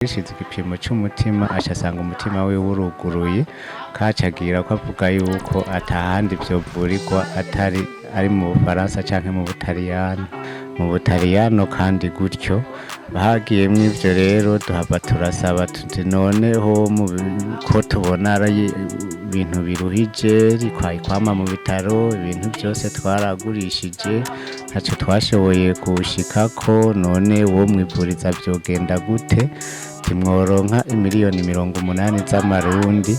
Gishize igipimo c'umutima asanga umutima we wuruguruye kacagira ko avuga yuko atahandi vyovurirwa ari mu Bufaransa canke mu Butaliyano kandi gutyo bahagiyemwo ivyo rero duhava turasaba tuti noneho ko tubona ari ibintu biruhije kwama mu bitaro ibintu byose twaragurishije ntaco twashoboye kushikako none wo mwivuriza vyogenda gute timworonka 80Million z'amarundi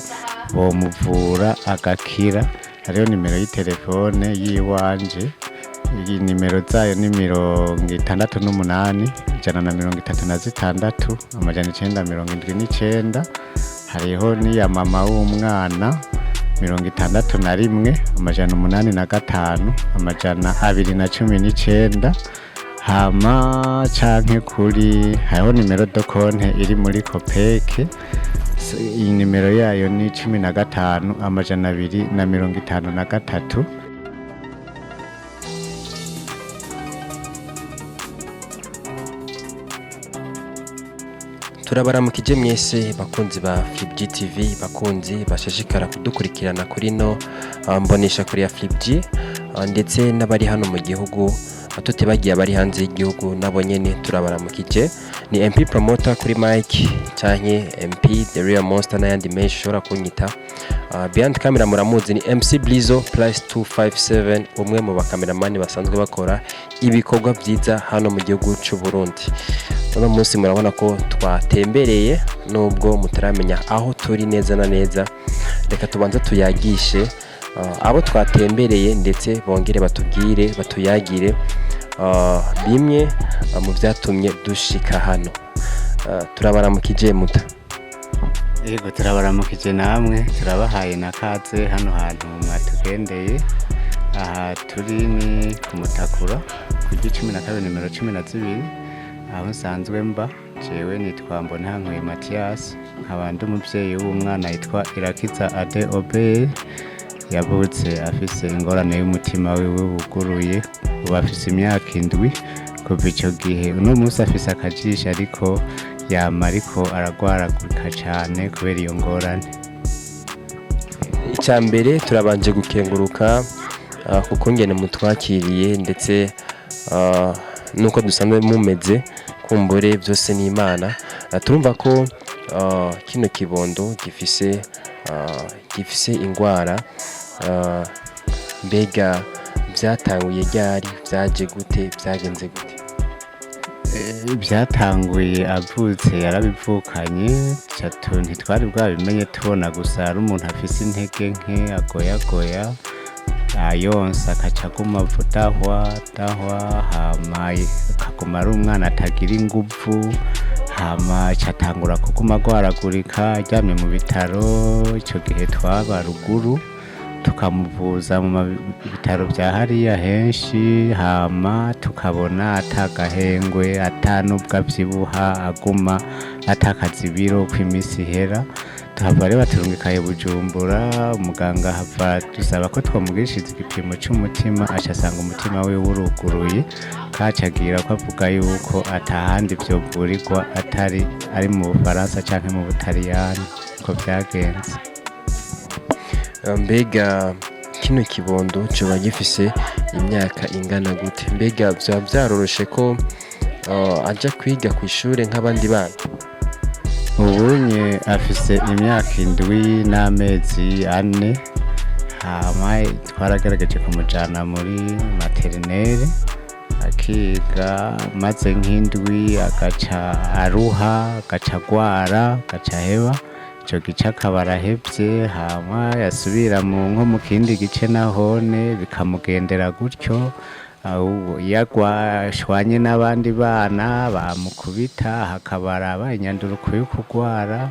bomuvura agakira hariyo nimero y'itelefone yiwanje iyi nimero zayo ni 68 136 979 hariho niya mama w'umwana 61 805 219 hama canke kuri hariho nimero de konte iri muri kopeke iyi nimero yayo ni 15 253 turabaramukije mwese bakunzi ba FlipG TV bakunzi bashishikara kudukurikirana kuri no mboneshakure ya FlipG ndetse n'abari hano mu gihugu tutibagiye abari hanze y'igihugu nabo nyene turabaramukije ni MP promoter kuri mic canke MP the real monster n'ayandi menshi ushobora kunyita behind camera muramuzi ni MC Blizo +257 umwe mu bakameramani basanzwe bakora ibikorwa vyiza hano mu gihugu c'u Burundi. Uno munsi murabona ko twatembereye nubwo mutaramenya aho turi neza na neza, reka tubanza tuyagishe abo twatembereye ndetse bongere batubwire batuyagire bimwe mu byatumye dushika hano. Turabaramukije muta. Yego turabaramukije namwe turabahaye nakaze hano hantu mwatugendeye. Aha turi ni kumutakura ku 12 nimero 12 aho nsanzwe mba jewe nitwa Mboneshakure Mathias nkabandi umuvyeyi w'umwana yitwa Irakiza Ade Obe yavutse afise ingorane y'umutima wiwe wuguruye ubu afise imyaka 7 kuva ico gihe uno munsi afise akajisha ariko ariko aragwaragurika cane kubera iyo ngorane. Icambere turabanje gukenguruka kuko ngene mutwakiriye ndetse nuko dusanzwe mumeze kumbure byose ni Imana. Turumva ko kino kibondo gifise ingwara mbega byatanguye ryari byaje gute byagenze gute? Byatanguye avutse yarabivukanye cyatu ntitwari bwabimenye tubona gusa ari umuntu afise intege nke agoyagoya ayonsa akacaguma vudahwa hama akaguma ari umwana atagira inguvu hama catangura kuguma gwaragurika aryamye mu bitaro. Ico gihe twaba ruguru tukamuvuza mu bitaro bya hariya henshi hama tukabona atagahengwe atanubwa avyibuha aguma atakaza ibiro kw'imisi hera tuhava rero baturungikaye Bujumbura umuganga hava dusaba ko twamugishiza igipimo c'umutima asanga umutima we wuruguruye kacagira ko avuga yuko atahandi vyovurirwa ari mu Bufaransa canke mu Butaliyano ko vyagenze. Mbega kino kibondo coba gifise imyaka ingana gute? Mbega vya vyaroroshe ko aja kwiga kw'ishure nk'abandi bana? Ubunye afise imyaka 7 n'amezi 4 hama twaragerageje kumujana muri maternelle akiga maze nk'indwi agaca aruha agaca gwara agaca heba ico gice akaba arahevye hama yasubira nko mu kindi gice nahone bikamugendera gutyo yagwashwanye n'abandi bana bamukubita hakabara abanyanduruko yo kugwara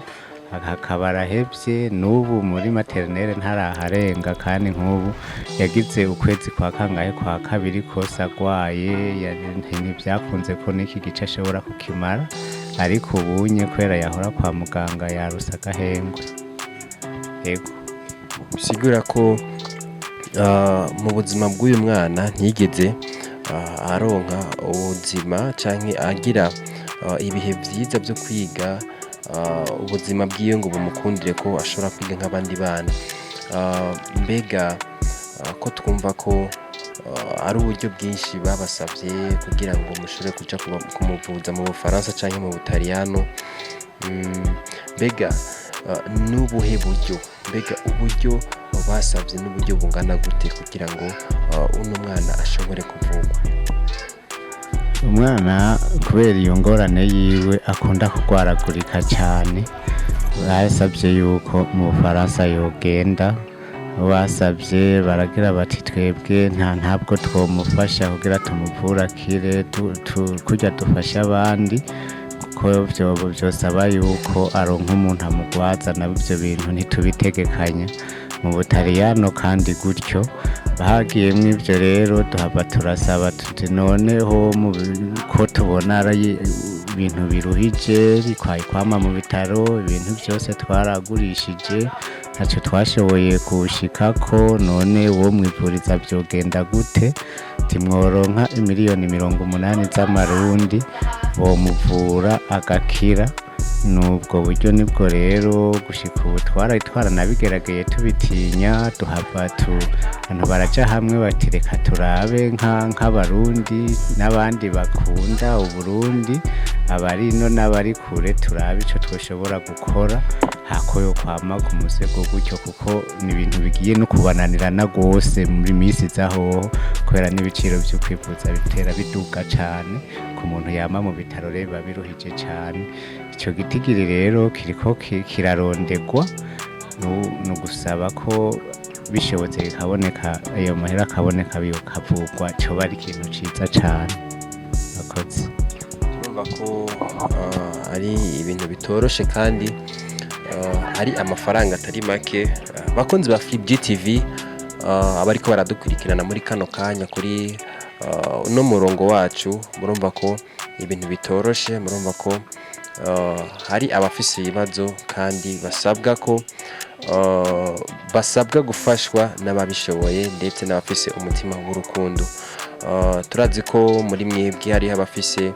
hakaba arahevye n'ubu muri maternelle ntaraharenga kandi nk'ubu yagize ukwezi kwa kangahe kwa kabiri kose agwaye ntibyakunze ko n'iki gice ashobora kukimara ariko ubunye kwera yahora kwa muganga yarusa agahengwe. Yego bisigura ko mu buzima bw'uyu mwana ntigeze aronka ubuzima canke agira ibihe vyiza byo kwiga ubuzima bwiwe ngo bumukundire ko ashobora kwiga nk'abandi bana. Mbega ko twumva ko ari uburyo bwinshi babasabye kugira ngo mushobore kuja kumuvuza mu Bufaransa canke mu Butaliyano. Mbega n'ubuhe buryo, mbega uburyo basabye n'uburyo bungana gute kugira ngo uno mwana ashobore kuvugwa? Umwana kubera iyo ngorane yiwe akunda kugwaragurika cyane, basabye yuko mu Bufaransa yogenda. Basabye baragira bati twebwe ntabwo twomufasha kugira tumuvura akire kujya dufasha abandi, kuko byobo byosaba yuko aronka umuntu amugwaza, nabo ibyo bintu ntitubitegekanya mu Butaliyano. Kandi gutyo bahagiyemo ibyo rero duhava turasaba tuti noneho ko tubona ari ibintu biruhije bikwaye kwama mu bitaro, ibintu byose twaragurishije ntacyo twashoboye kushikako, none uwo mwivuriza byogenda gute? Timworonka 80Million z'amarundi bomuvura agakira. Nubwo buryo nibwo rero gushika ubu twaranabigerageye tubitinya, duhava abantu baraja hamwe bati reka turabe nk'abarundi n'abandi bakunda uburundi, abari no n'abari kure, turabe ico twoshobora gukora hako yo kwama ku musego gutyo, kuko ni ibintu bigiye no kubananirana gose muri misi zaho, kubera n'ibiciro byo kwivuza bitera biduga cane ku muntu yama mu bitaro rero babiruhije cane. Ico gitigiri rero kiriko kirarondegwa, no gusaba ko bishobotse bikaboneka ayo mahera akaboneka bikavugwa, cyo bari ikintu ciza cane. Akoze urumva ko ari ibintu bitoroshe kandi ari amafaranga atari make. Bakunzi ba FlipG TV abariko baradukurikirana muri kano kanya kuri no murongo wacu, murumva ko ibintu bitoroshe, murumva ko hari abafise ibibazo kandi basabwa gufashwa n'ababishoboye ndetse n'abafise umutima w'urukundo. Turazi ko muri mwebwe hari abafise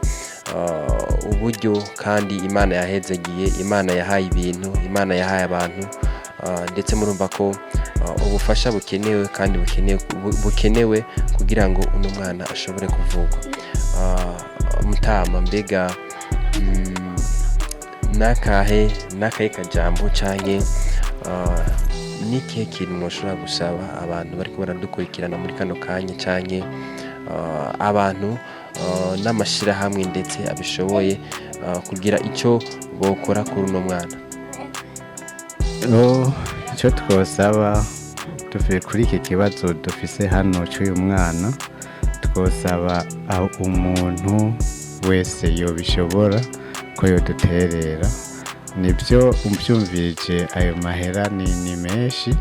uburyo kandi Imana yahezagiye, Imana yahaye ibintu, Imana yahaye abantu, ndetse murumva ko ubufasha bukenewe kandi bukenewe kugira ngo uno mwana ashobore kuvugwa. Mutama, mbega nakahe kajambo canke n'ikihe kintu mushobora gusaba abantu bariko baradukurikirana muri kano kanya, canke abantu n'amashirahamwe ndetse abishoboye kugira icyo bokora kuri uno mwana? Icyo twosaba tuvuye kuri iki kibazo dufise hano cy'uyu mwana, twosaba aho umuntu wese yobishobora ko yoduterera. Nibyo umbyumvirije ayo mahera ni menshi,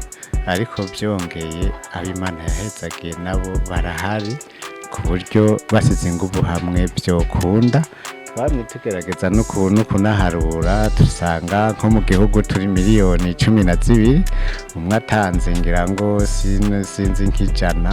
ariko byongeye ab'Imana yahezagiye nabo barahari, ku buryo basize ingufu hamwe byokunda. Bamwe tugerageza no kunaharura, dusanga nko mu gihugu turi 12 umwe atanze ngira ngo sinzi nk'ijana,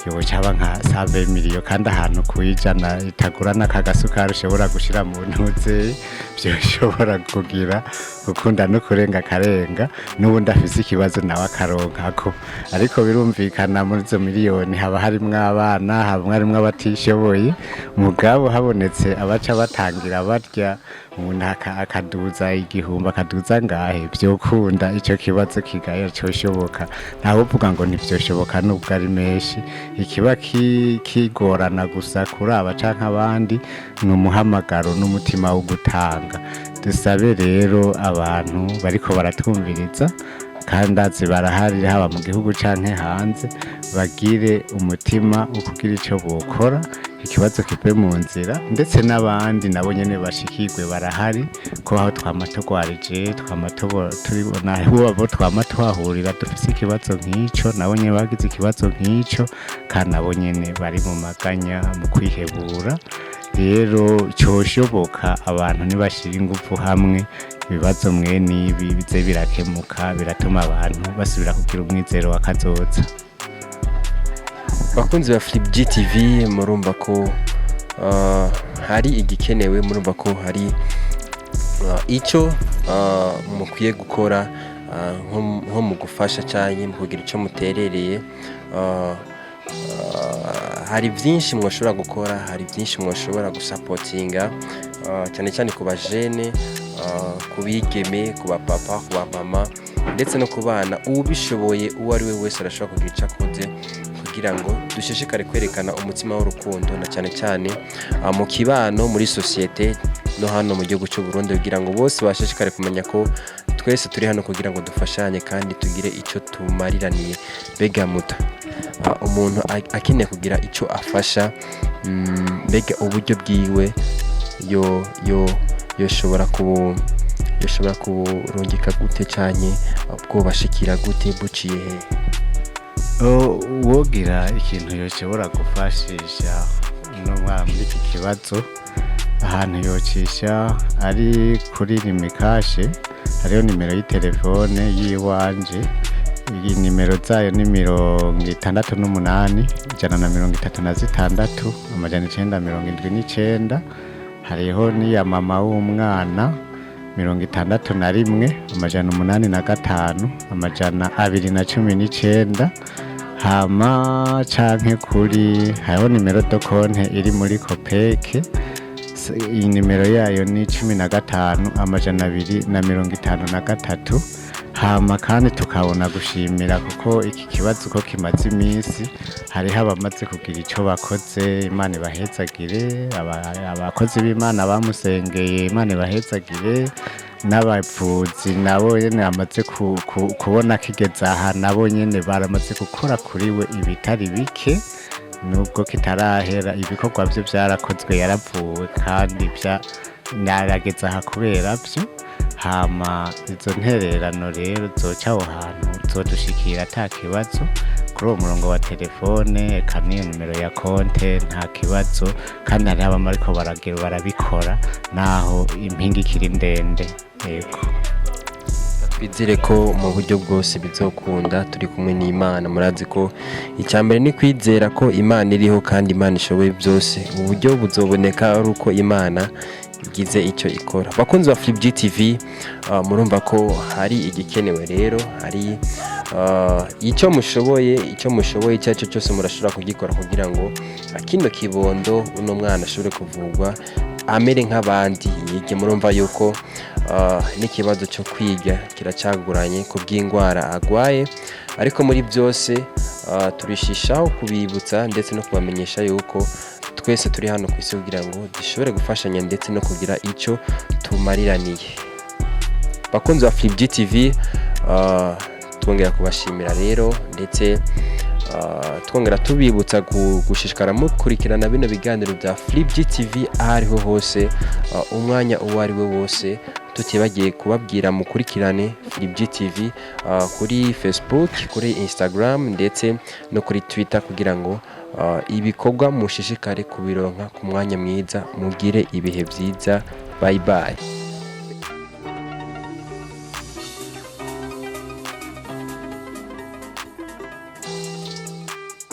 yobo cyaba nka 80Million, kandi ahantu kuyijana itagura n'akagasukari ushobora gushira mu ntuze, byoshobora kugira gukunda no kurenga karenga, n'ubundi afise ikibazo nawe akaronkako. Ariko birumvikana muri izo miliyoni haba harimwo abana, haba harimwo abatishoboye, mugabo habonetse abaca batangira barya, umuntu akaduza 1000 akaduza ngahe, byokunda ico kibazo kigaya cyoshoboka. Ntawe uvuga ngo ntibyoshoboka nubwo ari menshi, ikiba kigorana gusa kuri aba canke abandi ni umuhamagaro n'umutima wo gutanga. Dusabe rero abantu bariko baratwumviriza kandi azi barahari, haba mu gihugu canke hanze, bagire umutima wo kugira ico bokora ikibazo kive mu nzira, ndetse n'abandi nabo nyene bashikirwe barahari, ko aho twama tugwarije turibona abo twama twahurira dufise ikibazo nk'ico, nabo nyene bagize ikibazo nk'ico, kandi nabo nyene bari mu maganya mu kwihebura. Rero cyoshoboka abantu nibashira ingufu hamwe, ibibazo mwene ibi bize birakemuka, biratuma abantu basubira kugira umwizero wakazoza. Bakunzi ba FlipG TV, murumva ko hari igikenewe, murumva ko hari icyo mukwiye gukora nko mu gufasha cyane mu kugira icyo muterereye. Hari byinshi mwashobora gukora, hari byinshi mwashobora gusapotinga, cyane cyane ku bajene, ku bigeme, ku bapapa, ku bamama ndetse no ku bana. Ubishoboye uwo ari we wese arashobora kugira icyo akoze kugira ngo dushishikare kwerekana umutima w'urukundo, na cyane cyane mu kibano, muri sosiyete no hano mu gihugu cy'u Burundi, kugira ngo bose bashishikare kumenya ko twese turi hano kugira ngo dufashanye kandi tugire icyo tumariraniye. Mbega muta umuntu akeneye kugira icyo afasha, mbega uburyo bwiwe yoshobora kurungika gute cyane, bwobashikira gute, buciye he? Wogira ikintu yoshobora gufashisha muri iki kibazo, ahantu yocisha ari kuri nimikashe, hariho nimero y'itelefone yiwanje. Iyi nimero zayo ni 68 136 979. Hariho n'iya mama w'umwana 61 805 219. Hama canke kuri hariho nimero do konte iri muri kopeke, iyi nimero yayo ni 15 253. Hama kandi tukabona gushimira kuko iki kibazo ko kimaze iminsi, hariho abamaze kugira icyo bakoze, Imana ibahezagire. Abakozi b'Imana bamusengeye, Imana ibahezagire. N'abavuzi nabo nyene amaze kubona kigeze aha, nabo nyene baramaze gukora kuri we ibitari bike, nubwo kitarahera. Ibikorwa byo byarakozwe, yaravuwe kandi narageze aha kubera byo. Hama izo ntererano rero zoca aho hantu zodushikira ata kibazo kuri uwo murongo wa telefone, eka niyo nimero ya konte nta kibazo. Kandi hariho abamariko barabikora naho impinga ikiri ndende. Yego, twizere ko mu buryo bwose bizokunda, turi kumwe n'Imana. Murazi ko icyambere ni kwizera ko Imana iriho kandi Imana ishoboye byose. Uburyo buzoboneka ari uko Imana igize icyo ikora. Bakunzi ba FlipG TV, murumva ko hari igikenewe rero, hari icyo mushoboye icyo cyo cyose murashobora kugikora kugira ngo kino kibondo uno mwana ashobore kuvugwa amere nk'abandi yige. Murumva yuko n'ikibazo cyo kwiga kiracaguranye ku bw'indwara arwaye, ariko muri byose turishishaho kubibutsa ndetse no kubamenyesha yuko twese turi hano ku isi kugira ngo dushobore gufashanya ndetse no kugira icyo tumariraniye. Bakunzi ba FlipG TV, twongera kubashimira rero, ndetse twongera tubibutsa gushishikara mukurikirana bino biganiro bya FlipG TV ahariho hose, umwanya uwo ari we wose. Tutibagiye kubabwira mukurikirane FlipG TV kuri Facebook, kuri Instagram ndetse no kuri Twitter kugira ngo ibikorwa mushishikare kubironka ku mwanya mwiza. Mugire ibihe byiza. Bye bye.